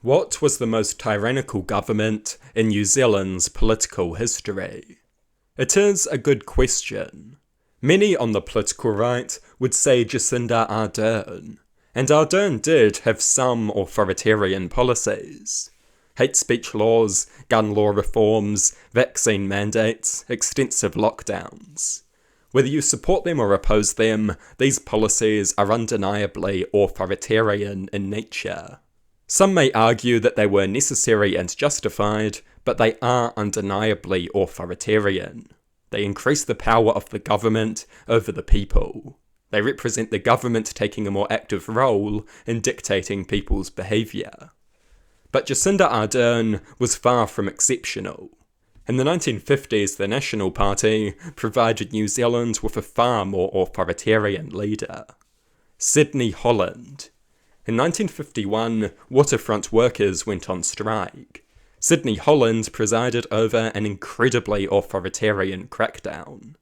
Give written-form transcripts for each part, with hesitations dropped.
What was the most tyrannical government in New Zealand's political history? It is a good question. Many on the political right would say Jacinda Ardern, and Ardern did have some authoritarian policies. Hate speech laws, gun law reforms, vaccine mandates, extensive lockdowns. Whether you support them or oppose them, these policies are undeniably authoritarian in nature. Some may argue that they were necessary and justified, but they are undeniably authoritarian. They increase the power of the government over the people. They represent the government taking a more active role in dictating people's behaviour. But Jacinda Ardern was far from exceptional. In the 1950s, the National Party provided New Zealand with a far more authoritarian leader. Sydney Holland. In 1951, waterfront workers went on strike. Sydney Holland presided over an incredibly authoritarian crackdown.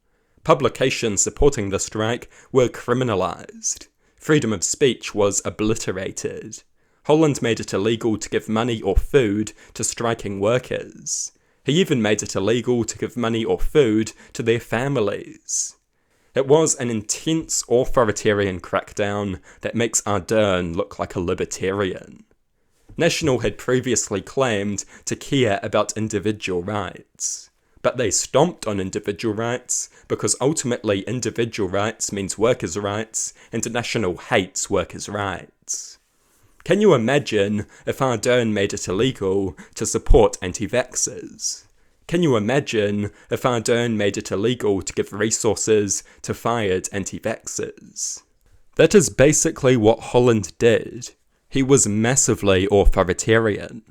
Publications supporting the strike were criminalised. Freedom of speech was obliterated. Holland made it illegal to give money or food to striking workers. He even made it illegal to give money or food to their families. It was an intense authoritarian crackdown that makes Ardern look like a libertarian. National had previously claimed to care about individual rights, but they stomped on individual rights because ultimately individual rights means workers' rights, and National hates workers' rights. Can you imagine if Ardern made it illegal to support anti-vaxxers? Can you imagine if Ardern made it illegal to give resources to fired anti-vaxxers? That is basically what Holland did. He was massively authoritarian.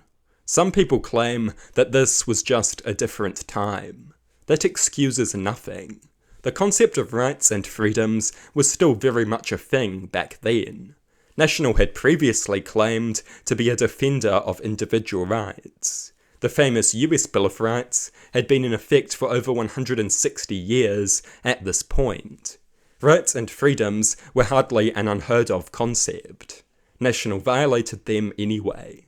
Some people claim that this was just a different time. That excuses nothing. The concept of rights and freedoms was still very much a thing back then. National had previously claimed to be a defender of individual rights. The famous US Bill of Rights had been in effect for over 160 years at this point. Rights and freedoms were hardly an unheard of concept. National violated them anyway.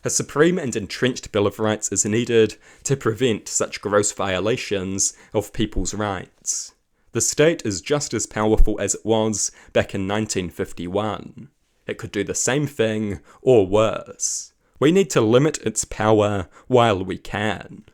A supreme and entrenched Bill of Rights is needed to prevent such gross violations of people's rights. The state is just as powerful as it was back in 1951. It could do the same thing, or worse. We need to limit its power while we can.